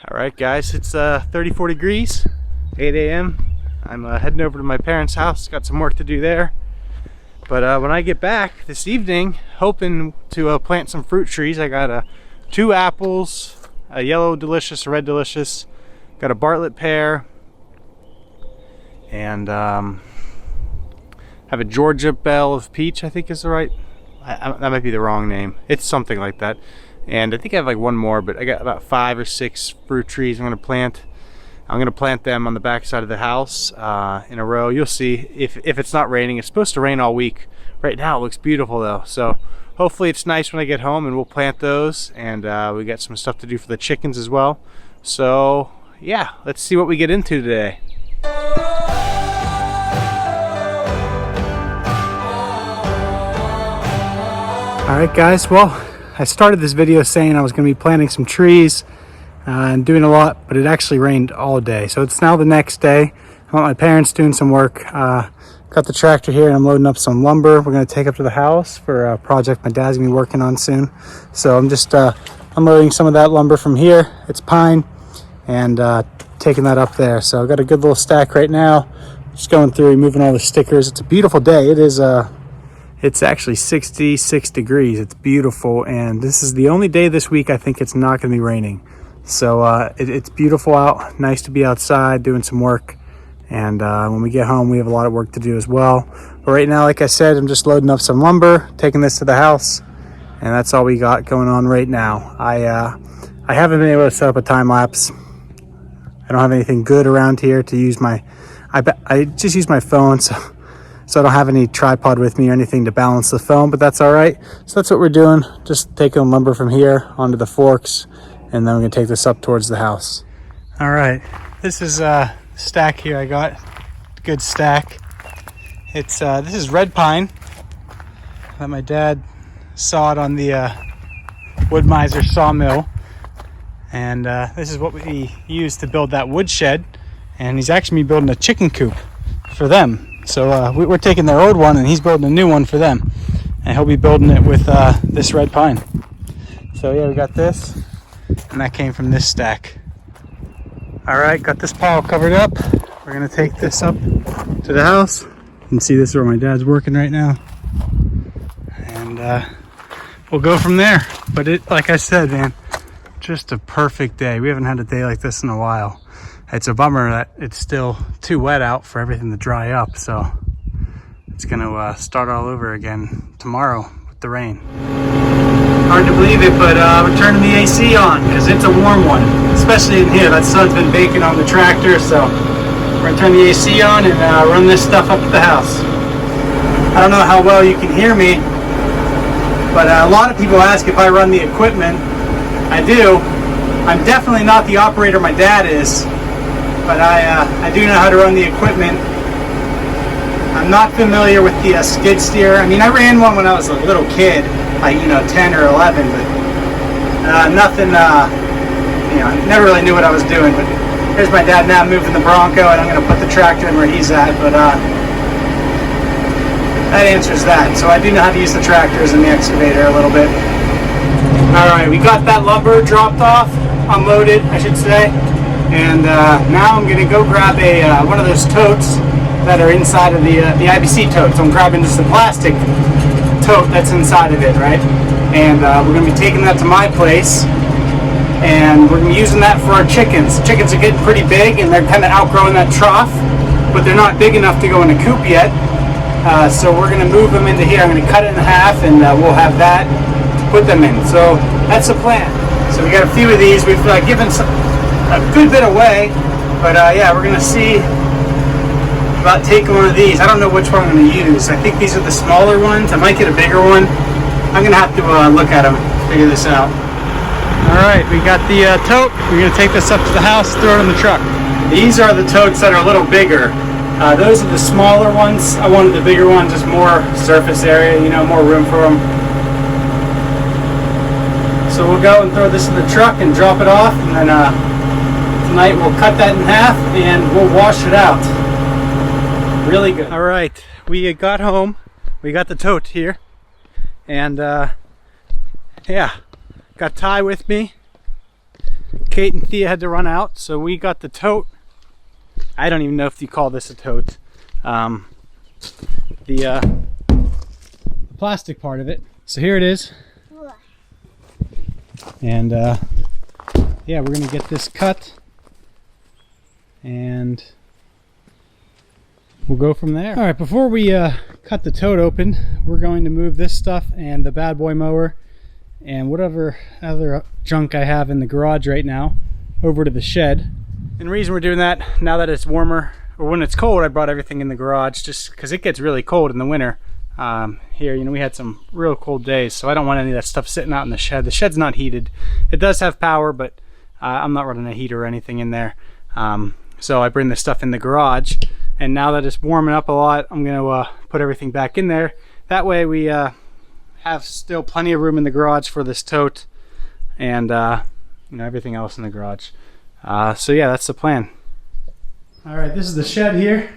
Alright guys, it's 34 degrees, 8 a.m. I'm heading over to my parents' house, got some work to do there. But when I get back this evening, hoping to plant some fruit trees. I got 2 apples, a yellow delicious, a red delicious, got a Bartlett pear, and have a Georgia bell of peach, I think is the right, that might be the wrong name. It's something like that. And I think I have like one more, but I got about 5 or 6 fruit trees I'm gonna plant. I'm gonna plant them on the back side of the house in a row. You'll see if it's not raining. It's supposed to rain all week. Right now it looks beautiful though. So hopefully it's nice when I get home, and we'll plant those. And we got some stuff to do for the chickens as well. So yeah, let's see what we get into today. All right guys, well, I started this video saying I was going to be planting some trees and doing a lot, but it actually rained all day. So it's now the next day. I'm at my parents doing some work. Got the tractor here and I'm loading up some lumber. We're going to take up to the house for a project my dad's going to be working on soon. So I'm just unloading some of that lumber from here. It's pine, and taking that up there. So I've got a good little stack right now. Just going through, removing all the stickers. It's a beautiful day. It is it's actually 66 degrees. It's beautiful, and this is the only day this week I think it's not going to be raining. So it's beautiful out. Nice to be outside doing some work. And when we get home, we have a lot of work to do as well. But right now, like I said, I'm just loading up some lumber, taking this to the house, and that's all we got going on right now. I haven't been able to set up a time lapse. I don't have anything good around here to use my. I just use my phone, so I don't have any tripod with me or anything to balance the phone, but that's all right. So that's what we're doing. Just taking lumber from here onto the forks, and then we're gonna take this up towards the house. All right, this is a stack here I got. Good stack. It's this is red pine that my dad sawed on the Wood Miser sawmill, and this is what we used to build that wood shed. And he's actually building a chicken coop for them. So we're taking their old one and he's building a new one for them, and he'll be building it with this red pine. So yeah, we got this, and that came from this stack. All right, got this pile covered up. We're gonna take this up to the house. You can see this is where my dad's working right now, and we'll go from there. But it, like I said, man, just a perfect day. We haven't had a day like this in a while. It's a bummer that it's still too wet out for everything to dry up, so it's gonna start all over again tomorrow with the rain. Hard to believe it, but we're turning the AC on because it's a warm one, especially in here. That sun's been baking on the tractor, so we're gonna turn the AC on and run this stuff up to the house. I don't know how well you can hear me, but a lot of people ask if I run the equipment. I do. I'm definitely not the operator my dad is, but I do know how to run the equipment. I'm not familiar with the skid steer. I mean, I ran one when I was a little kid, like 10 or 11, but nothing. Never really knew what I was doing. But here's my dad now moving the Bronco, and I'm going to put the tractor in where he's at. But that answers that. So I do know how to use the tractors and the excavator a little bit. All right, we got that lumber dropped off, unloaded, I should say. And now I'm gonna go grab one of those totes that are inside of the IBC tote. So I'm grabbing just the plastic tote that's inside of it, right? And we're gonna be taking that to my place, and we're gonna be using that for our chickens. Chickens are getting pretty big, and they're kind of outgrowing that trough, but they're not big enough to go in a coop yet. So we're gonna move them into here. I'm gonna cut it in half, and we'll have that to put them in. So that's the plan. So we got a few of these. We've given a good bit away, but yeah, we're gonna see about taking one of these. I don't know which one I'm gonna use. I think these are the smaller ones. I might get a bigger one. I'm gonna have to look at them, figure this out. All right, we got the tote. We're gonna take this up to the house, throw it in the truck. These are the totes that are a little bigger. Those are the smaller ones. I wanted the bigger one, just more surface area, more room for them. So we'll go and throw this in the truck and drop it off, and then tonight we'll cut that in half and we'll wash it out. Really good. All right, we got home. We got the tote here, and yeah, got Ty with me. Kate and Thea had to run out, so we got the tote. I don't even know if you call this a tote. The plastic part of it. So here it is. And yeah, we're gonna get this cut and we'll go from there. All right, before we cut the tote open, we're going to move this stuff and the bad boy mower and whatever other junk I have in the garage right now over to the shed. And the reason we're doing that, now that it's warmer, or when it's cold, I brought everything in the garage just because it gets really cold in the winter. Here, you know, we had some real cold days, so I don't want any of that stuff sitting out in the shed. The shed's not heated. It does have power, but I'm not running a heater or anything in there. So I bring the stuff in the garage, and now that it's warming up a lot, I'm gonna put everything back in there. That way we have still plenty of room in the garage for this tote and you know, everything else in the garage. So yeah, that's the plan. All right, this is the shed here.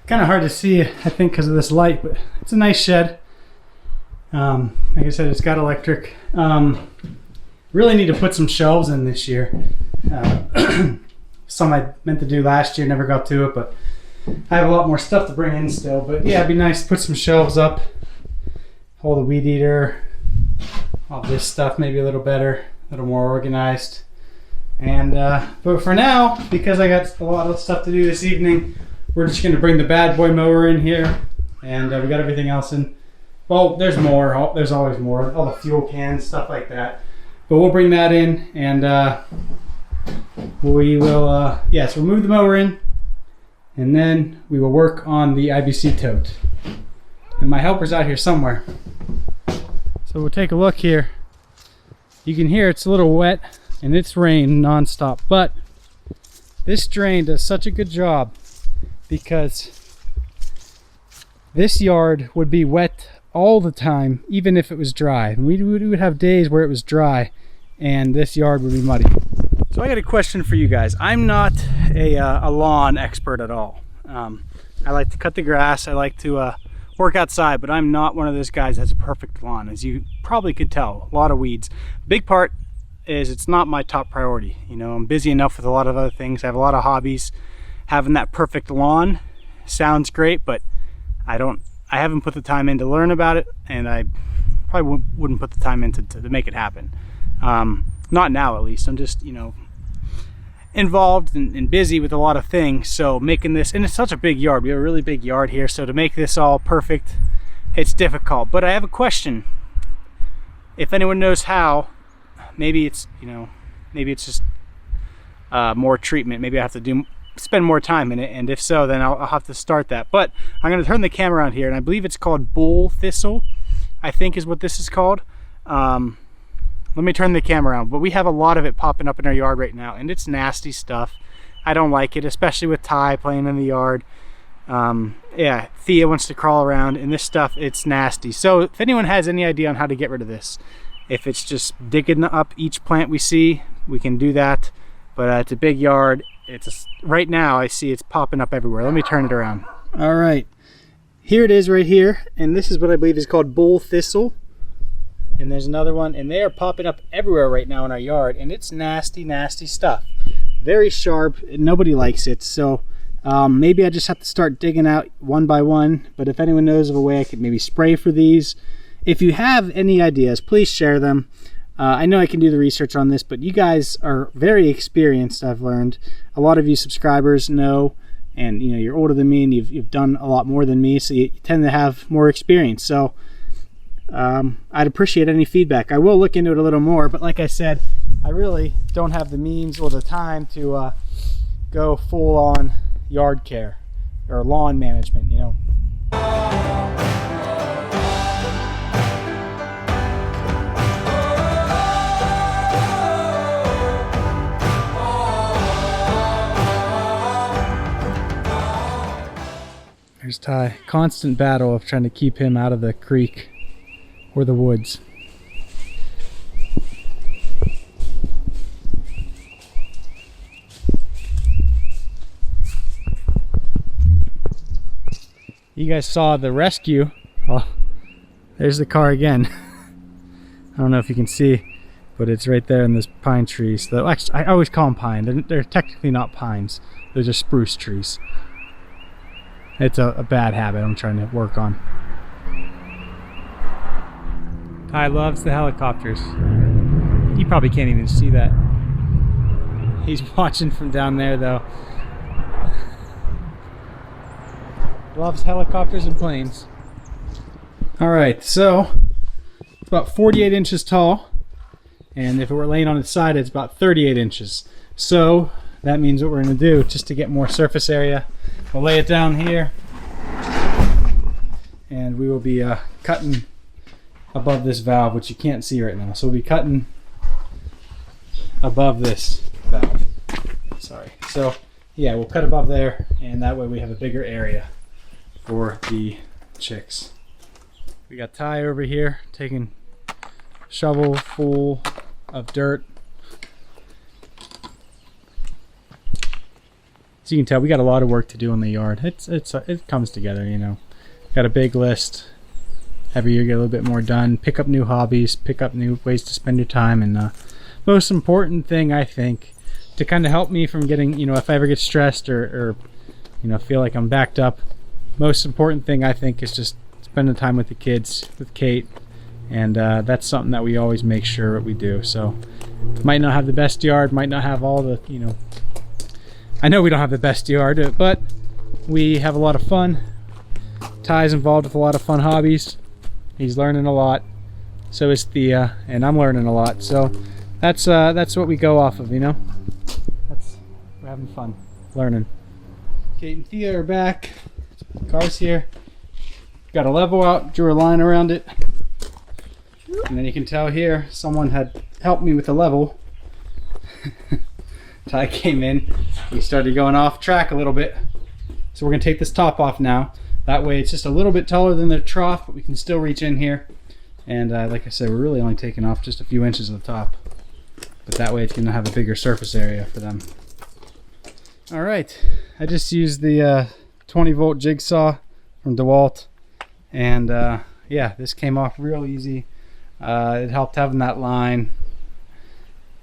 Kind of hard to see, I think, because of this light, but it's a nice shed. Like I said, it's got electric. Really need to put some shelves in this year. Some I meant to do last year, never got to it, but I have a lot more stuff to bring in still. But yeah, it'd be nice to put some shelves up, hold the weed eater, all this stuff maybe a little better, a little more organized. And but for now, because I got a lot of stuff to do this evening, we're just going to bring the bad boy mower in here, and we got everything else in. Well, there's more. There's always more. All the fuel cans, stuff like that. But we'll bring that in, and we will, yes, we'll move the mower in, and then we will work on the IBC tote. And my helper's out here somewhere. So we'll take a look here. You can hear it's a little wet, and it's rained nonstop, but this drain does such a good job, because this yard would be wet all the time, even if it was dry. And we would have days where it was dry and this yard would be muddy. So I got a question for you guys. I'm not a lawn expert at all. I like to cut the grass, I like to work outside, but I'm not one of those guys that has a perfect lawn. As you probably could tell, a lot of weeds. Big part is it's not my top priority. You know, I'm busy enough with a lot of other things. I have a lot of hobbies. Having that perfect lawn sounds great, but I haven't put the time in to learn about it, and I probably wouldn't put the time in to make it happen. Not now, at least. I'm just, you know, involved and busy with a lot of things. So making this, and it's such a big yard. We have a really big yard here, so to make this all perfect, it's difficult. But I have a question. If anyone knows how, maybe it's, you know, maybe it's just more treatment. Maybe I have to spend more time in it, and if so, then I'll have to start that. But I'm going to turn the camera around here, and I believe it's called bull thistle, I think is what this is called. Let me turn the camera around. But we have a lot of it popping up in our yard right now, and it's nasty stuff. I don't like it, especially with Ty playing in the yard. Yeah, Thea wants to crawl around, and this stuff, it's nasty. So if anyone has any idea on how to get rid of this, if it's just digging up each plant we see, we can do that. But it's a big yard. Right now I see it's popping up everywhere. Let me turn it around. All right, here it is right here, and this is what I believe is called bull thistle. And there's another one, and they are popping up everywhere right now in our yard, and it's nasty, nasty stuff. Very sharp, and nobody likes it. So maybe I just have to start digging out one by one. But if anyone knows of a way I could maybe spray for these, if you have any ideas, please share them. I know I can do the research on this, but you guys are very experienced, I've learned. A lot of you subscribers know, and you know, you're older than me, and you've done a lot more than me, so you tend to have more experience. So I'd appreciate any feedback. I will look into it a little more, but like I said, I really don't have the means or the time to go full on yard care or lawn management, you know. There's Ty. Constant battle of trying to keep him out of the creek or the woods. guys saw the rescue. Well, there's the car again. I don't know if you can see, but it's right there in this pine tree. So actually, I always call them pine. They're technically not pines. They're just spruce trees. It's a bad habit I'm trying to work on. Ty loves the helicopters. You probably can't even see that. He's watching from down there though. Loves helicopters and planes. Alright, so it's about 48 inches tall, and if it were laying on its side, it's about 38 inches. So that means what we're going to do, just to get more surface area, we'll lay it down here, and we will be cutting above this valve, which you can't see right now. So we'll be cutting above this valve. Sorry. So yeah, we'll cut above there, and that way we have a bigger area for the chicks. We got Ty over here taking a shovel full of dirt. So you can tell we got a lot of work to do in the yard. It comes together, you know. Got a big list. Every year get a little bit more done. Pick up new hobbies, pick up new ways to spend your time, and most important thing, I think, to kind of help me from getting, you know, if I ever get stressed or you know, feel like I'm backed up, most important thing I think is just spending time with the kids, with Kate, and that's something that we always make sure that we do. So might not have the best yard, might not have all the, you know, I know we don't have the best yard, but we have a lot of fun. Ty's involved with a lot of fun hobbies. He's learning a lot. So is Thea, and I'm learning a lot. So that's what we go off of, you know. We're having fun, learning. Kate and Thea are back. Car's here. Got a level out, drew a line around it. And then you can tell here, someone had helped me with the level. Ty came in, we started going off track a little bit. So we're gonna take this top off now. That way it's just a little bit taller than the trough, but we can still reach in here. And like I said, we're really only taking off just a few inches of the top. But that way it's gonna have a bigger surface area for them. All right, I just used the 20-volt jigsaw from DeWalt. And yeah, this came off real easy. It helped having that line.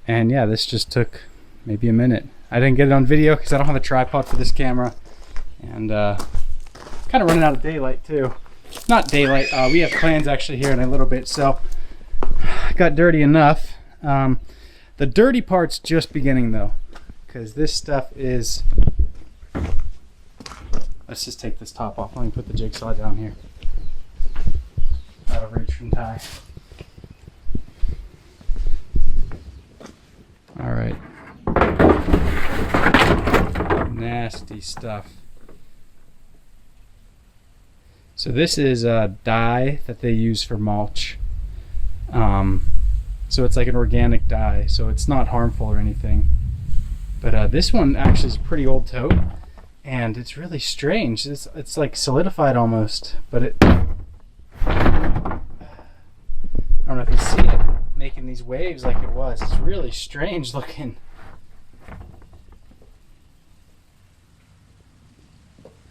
And yeah, this just took maybe a minute. I didn't get it on video because I don't have a tripod for this camera. And kind of running out of daylight too. Not daylight, we have plans actually here in a little bit. So got dirty enough. The dirty part's just beginning though, because this stuff is, let's just take this top off. Let me put the jigsaw down here. Out of reach from Ty. All right. Nasty stuff. So this is a dye that they use for mulch. So it's like an organic dye, so it's not harmful or anything. But this one actually is a pretty old tote, and it's really strange. It's like solidified almost, but it, I don't know if you see it making these waves like it was. It's really strange looking.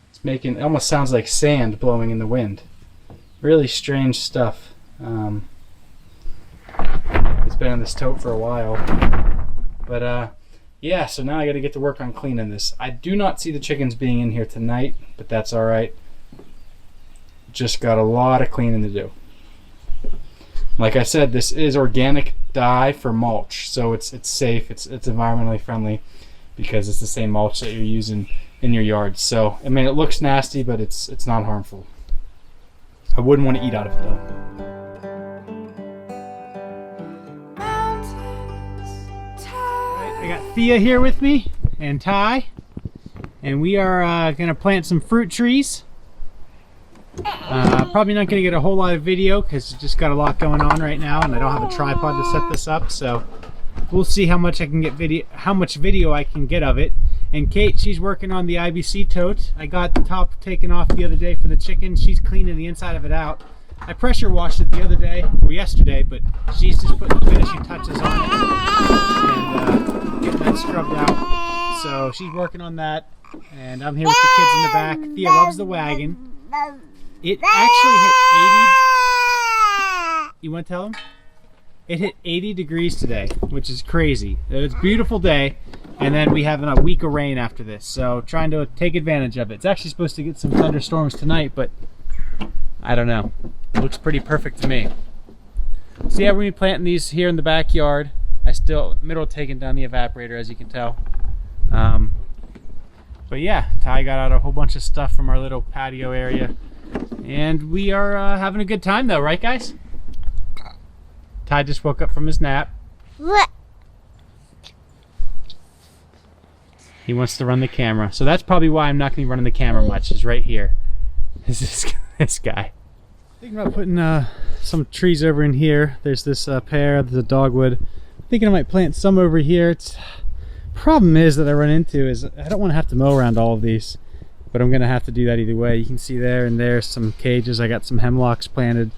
It's making, it almost sounds like sand blowing in the wind. Really strange stuff. It's been in this tote for a while. But yeah, so now I got to get to work on cleaning this. I do not see the chickens being in here tonight, but that's all right. Just got a lot of cleaning to do. Like I said, this is organic dye for mulch, so it's safe, it's environmentally friendly because it's the same mulch that you're using in your yard. So I mean, it looks nasty, but it's not harmful. I wouldn't want to eat out of it though. I got Thea here with me and Ty, and we are gonna plant some fruit trees. Probably not gonna get a whole lot of video because it's just got a lot going on right now, and I don't have a tripod to set this up. So we'll see how much I can get how much video I can get of it. And Kate, she's working on the IBC tote. I got the top taken off the other day for the chickens. She's cleaning the inside of it out. I pressure washed it the other day, or yesterday, but she's just putting the finishing touches on it and getting that scrubbed out. So she's working on that, and I'm here with the kids in the back. Thea loves the wagon. It actually hit 80. You want to tell him? It hit 80 degrees today, which is crazy. It's a beautiful day, and then we have a week of rain after this, so trying to take advantage of it. It's actually supposed to get some thunderstorms tonight, but I don't know. It looks pretty perfect to me. So yeah, we're gonna be planting these here in the backyard. I still middle of taking down the evaporator, as you can tell. But yeah, Ty got out a whole bunch of stuff from our little patio area, and we are having a good time though, right guys? Ty just woke up from his nap. What? He wants to run the camera, so that's probably why I'm not going to be running the camera much. Is right here. Is this guy? Thinking about putting some trees over in here. There's this pear, there's a dogwood. I'm thinking I might plant some over here. Problem is that I run into is I don't want to have to mow around all of these, but I'm going to have to do that either way. You can see there and there's some cages. I got some hemlocks planted.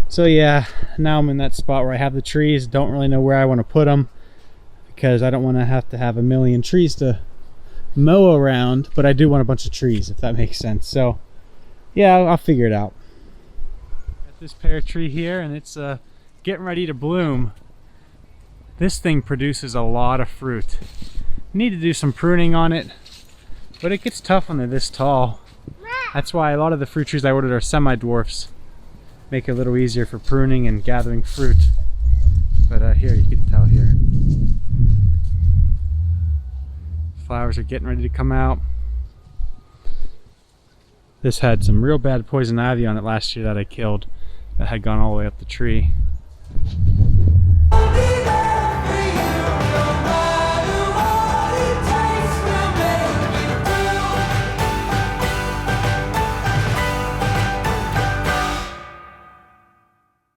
So yeah, now I'm in that spot where I have the trees. Don't really know where I want to put them because I don't want to have a million trees to mow around, but I do want a bunch of trees, if that makes sense. So yeah, I'll figure it out. Got this pear tree here, and it's getting ready to bloom. This thing produces a lot of fruit. Need to do some pruning on it, but it gets tough when they're this tall. That's why a lot of the fruit trees I ordered are semi-dwarfs. Make it a little easier for pruning and gathering fruit. But here, you can tell here. Flowers are getting ready to come out. This had some real bad poison ivy on it last year that I killed. That had gone all the way up the tree.